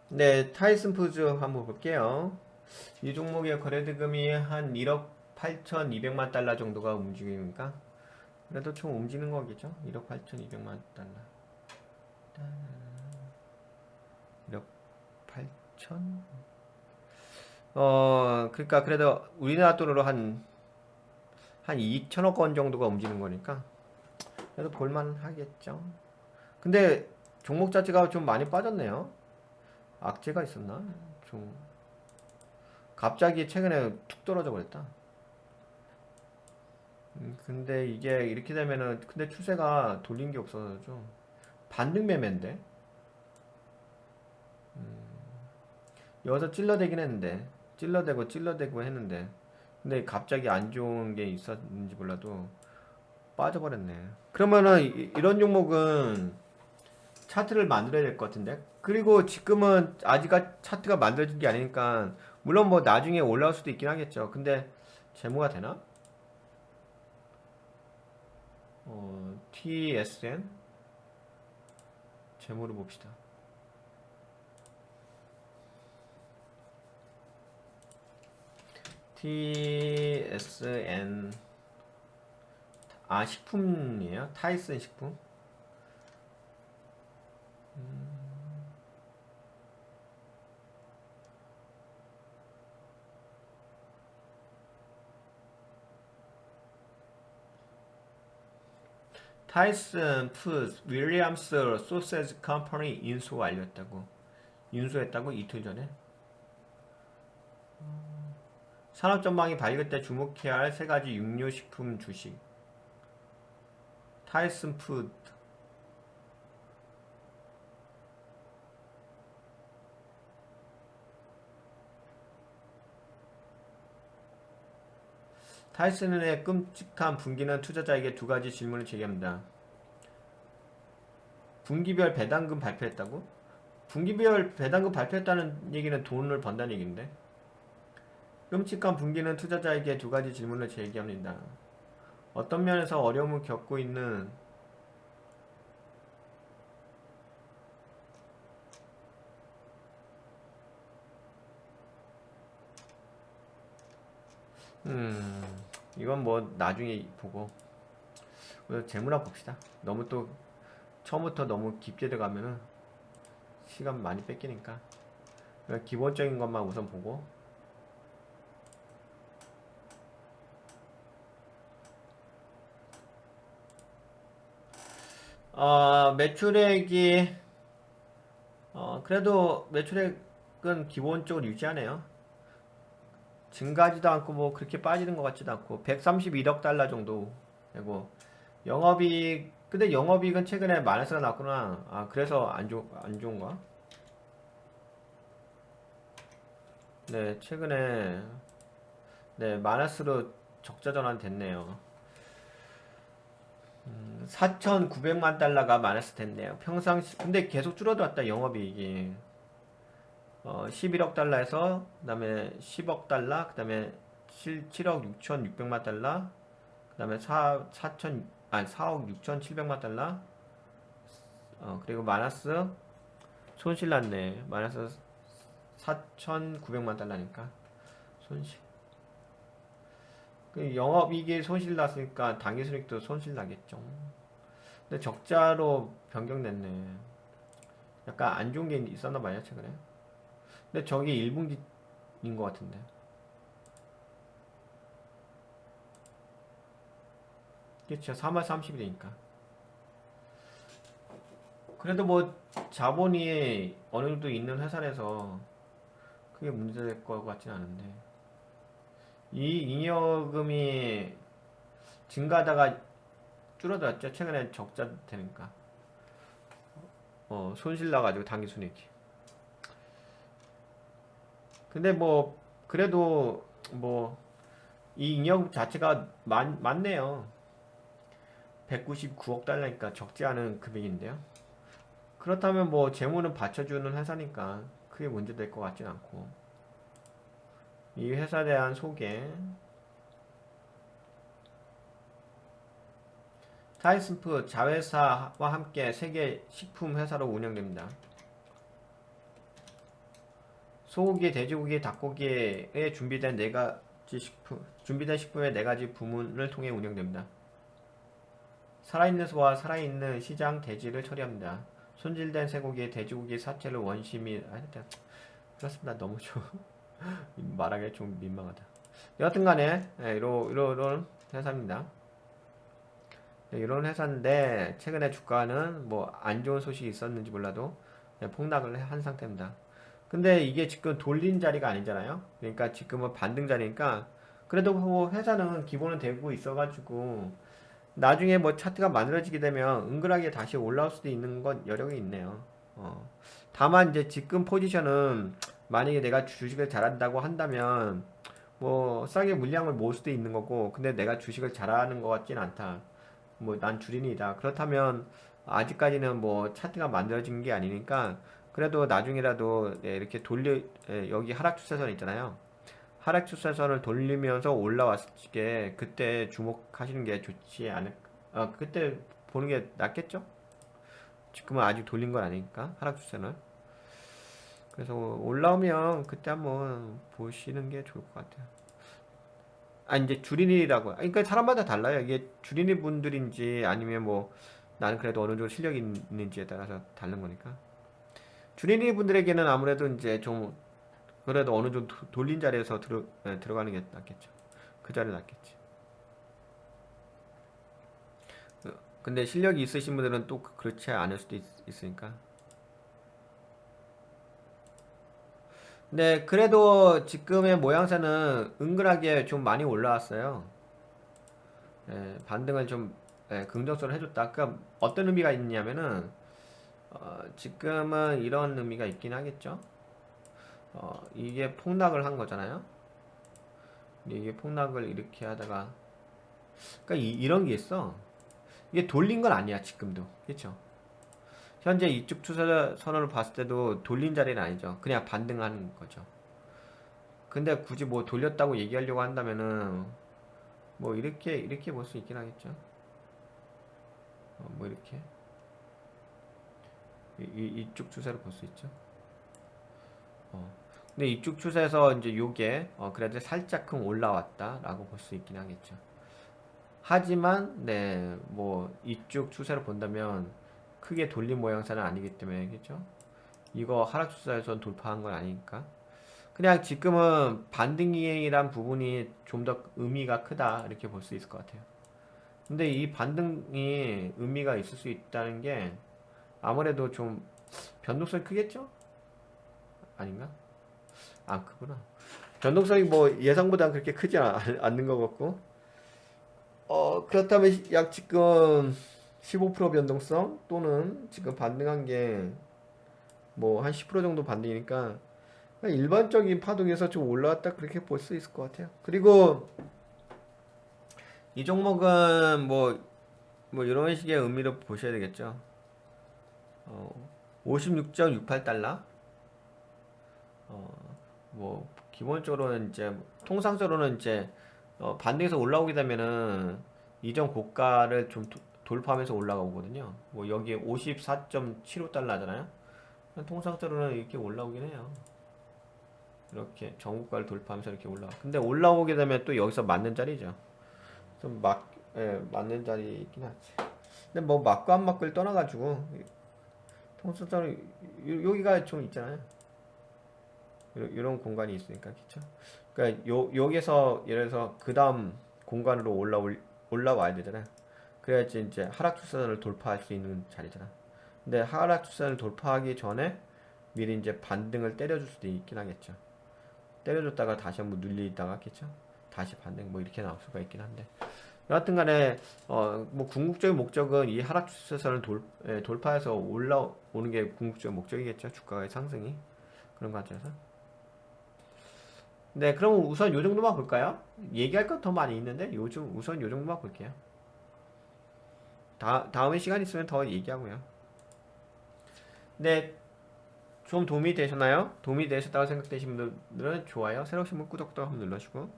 네, 타이슨 푸즈 한번 볼게요. 이 종목의 거래대금이 한 1억 8,200만 달러 정도가 움직이니까 그래도 총 움직이는 거겠죠? 1억 8,200만 달러. 1억 8천? 그러니까 그래도 우리나라 돈으로 한 2천억 원 정도가 움직이는 거니까 그래도 볼만 하겠죠? 근데 종목 자체가 좀 많이 빠졌네요. 악재가 있었나? 좀 갑자기 최근에 툭 떨어져 버렸다. 근데 이게 이렇게 되면은 근데 추세가 돌린 게 없어서 반등 매매인데 여기서 찔러대긴 했는데 찔러대고 했는데 근데 갑자기 안 좋은 게 있었는지 몰라도 빠져버렸네. 그러면은 이런 종목은 차트를 만들어야 될 것 같은데 그리고 지금은 아직 차트가 만들어진 게 아니니까 물론 뭐 나중에 올라올 수도 있긴 하겠죠. 근데 재무가 되나? TSN 재무를 봅시다. TSN 식품이에요? 타이슨 식품? 타이슨 푸드 윌리엄스 소세지 컴퍼니 인수 완료했다고 인수했다고 이틀 전에 산업 전망이 밝을 때 주목해야 할 세 가지 육류식품 주식 타이슨 푸드 타이슨의 끔찍한 분기는 투자자에게 두 가지 질문을 제기합니다. 분기별 배당금 발표했다고? 분기별 배당금 발표했다는 얘기는 돈을 번다는 얘기인데 끔찍한 분기는 투자자에게 두 가지 질문을 제기합니다. 어떤 면에서 어려움을 겪고 있는 이건 뭐 나중에 보고 재무나 봅시다. 너무 또 처음부터 너무 깊게 들어가면은 시간 많이 뺏기니까 그냥 기본적인 것만 우선 보고 매출액이 그래도 매출액은 기본적으로 유지하네요. 증가하지도 않고 뭐 그렇게 빠지는 것 같지도 않고 131억 달러 정도 되고 영업이익 근데 영업이익은 최근에 마이너스가 났구나. 그래서 안 좋은가? 네, 최근에 네, 마이너스로 적자 전환 됐네요. 4,900만 달러가 마이너스 됐네요. 평상시 근데 계속 줄어들었다 영업이익이 11억 달러에서 그다음에 10억 달러 그다음에 7억 6,600만 달러 그다음에 4억 6,700만 달러 그리고 마이너스 손실 났네. 마이너스 4,900만 달러니까 손실. 그 영업이익이 손실 났으니까 당기순이익도 손실 나겠죠. 근데 적자로 변경됐네. 약간 안 좋은 게 있었나 봐요 최근에. 근데 저게 1분기인 것 같은데. 그렇죠. 3월 30일이니까. 그래도 뭐 자본이 어느 정도 있는 회사라서 크게 문제될 것 같진 않은데 이 잉여금이 증가하다가 줄어들었죠. 최근에 적자 되니까 손실 나가지고 당기순이익이. 근데 뭐 그래도 뭐 이 잉여금 자체가 많네요. 199억 달러니까 적지 않은 금액인데요. 그렇다면 뭐 재무는 받쳐주는 회사니까 크게 문제될 것 같진 않고 이 회사에 대한 소개 타이슨푸드 자회사와 함께 세계 식품 회사로 운영됩니다. 소고기, 돼지고기, 닭고기에 준비된 식품의 네 가지 부문을 통해 운영됩니다. 살아있는 소와 살아있는 시장 돼지를 처리합니다. 손질된 쇠고기, 돼지고기 사체를 원심이 그렇습니다. 너무 좀 말하기 좀 민망하다. 여하튼간에 이런 회사입니다. 이런 회사인데 최근에 주가는 뭐 안 좋은 소식이 있었는지 몰라도 폭락을 한 상태입니다. 근데 이게 지금 돌린 자리가 아니잖아요. 그러니까 지금은 반등 자리니까 그래도 뭐 회사는 기본은 되고 있어가지고 나중에 뭐 차트가 만들어지게 되면 은근하게 다시 올라올 수도 있는 건 여력이 있네요. 다만 이제 지금 포지션은 만약에 내가 주식을 잘한다고 한다면 뭐 싸게 물량을 모을 수도 있는 거고 근데 내가 주식을 잘하는 것 같진 않다. 뭐 난 주린이다. 그렇다면 아직까지는 뭐 차트가 만들어진 게 아니니까 그래도 나중이라도 이렇게 여기 하락 추세선 있잖아요. 하락 추세선을 돌리면서 올라왔을 때 그때 주목하시는 게 좋지 않을 그때 보는 게 낫겠죠? 지금은 아직 돌린 건 아니니까 하락 추세는. 그래서 올라오면 그때 한번 보시는 게 좋을 것 같아요. 이제 주린이라고. 그러니까 사람마다 달라요. 이게 주린이 분들인지 아니면 뭐 나는 그래도 어느 정도 실력이 있는지에 따라서 다른 거니까. 주린이 분들에게는 아무래도 이제 좀 그래도 어느 정도 돌린 자리에서 들어가는 게 낫겠죠. 그 자리 낫겠지. 근데 실력이 있으신 분들은 또 그렇지 않을 수도 있으니까. 네, 그래도 지금의 모양새는 은근하게 좀 많이 올라왔어요. 반등을 좀 긍정적으로 해줬다. 그러니까 어떤 의미가 있냐면은 지금은 이런 의미가 있긴 하겠죠. 이게 폭락을 한 거잖아요. 이게 폭락을 이렇게 하다가 그러니까 이런 게 있어. 이게 돌린 건 아니야 지금도. 그렇죠? 현재 이쪽 추세선을 봤을 때도 돌린 자리는 아니죠. 그냥 반등하는 거죠. 근데 굳이 뭐 돌렸다고 얘기하려고 한다면은 뭐 이렇게 볼 수 있긴 하겠죠. 뭐 이렇게 이쪽 추세로 볼 수 있죠. 근데 이쪽 추세에서 이제 요게 그래도 살짝쿵 올라왔다라고 볼 수 있긴 하겠죠. 하지만 네 뭐 이쪽 추세로 본다면 크게 돌린 모양새는 아니기 때문에 그죠? 이거 하락 추세에서 돌파한 건 아니니까 그냥 지금은 반등이란 부분이 좀 더 의미가 크다 이렇게 볼 수 있을 것 같아요. 근데 이 반등이 의미가 있을 수 있다는 게 아무래도 좀 변동성이 크겠죠? 아닌가? 크구나. 변동성이 뭐 예상보다 그렇게 크지 않는 것 같고 그렇다면 약 지금 15% 변동성 또는 지금 반등한 게 뭐 한 10% 정도 반등이니까 일반적인 파동에서 좀 올라왔다 그렇게 볼 수 있을 것 같아요. 그리고 이 종목은 뭐 이런 식의 의미로 보셔야 되겠죠. 56.68달러. 뭐 기본적으로는 이제 통상적으로는 이제 반등해서 올라오게 되면은 이전 고가를 좀 돌파하면서 올라가거든요. 뭐 여기에 54.75달러 하잖아요. 통상적으로는 이렇게 올라오긴 해요. 이렇게 전고가를 돌파하면서 이렇게 올라와. 근데 올라오게 되면 또 여기서 맞는 자리죠. 좀 맞는 자리이긴 하지. 근데 뭐 맞고 안 맞고를 떠나가지고 통상적으로 여기가 좀 있잖아요. 이런 공간이 있으니까 그쵸? 그러니까 여기서 예를 들어서 그 다음 공간으로 올라와야 되잖아요. 그래야지 이제 하락 추세선을 돌파할 수 있는 자리잖아. 근데 하락 추세선을 돌파하기 전에 미리 이제 반등을 때려줄 수도 있긴 하겠죠. 때려줬다가 다시 한번 눌리다가 하겠죠. 다시 반등 뭐 이렇게 나올 수가 있긴 한데 여하튼간에 뭐 궁극적인 목적은 이 하락 추세선을 돌파해서 올라오는 게 궁극적인 목적이겠죠. 주가의 상승이 그런 것 같아서. 네, 그럼 우선 요 정도만 볼까요? 얘기할 건 더 많이 있는데 요즘 우선 요 정도만 볼게요. 다음에 시간 있으면 더 얘기하고요. 네, 좀 도움이 되셨나요? 도움이 되셨다고 생각되시는 분들은 좋아요, 새로 오신 분 구독도 한번 눌러주고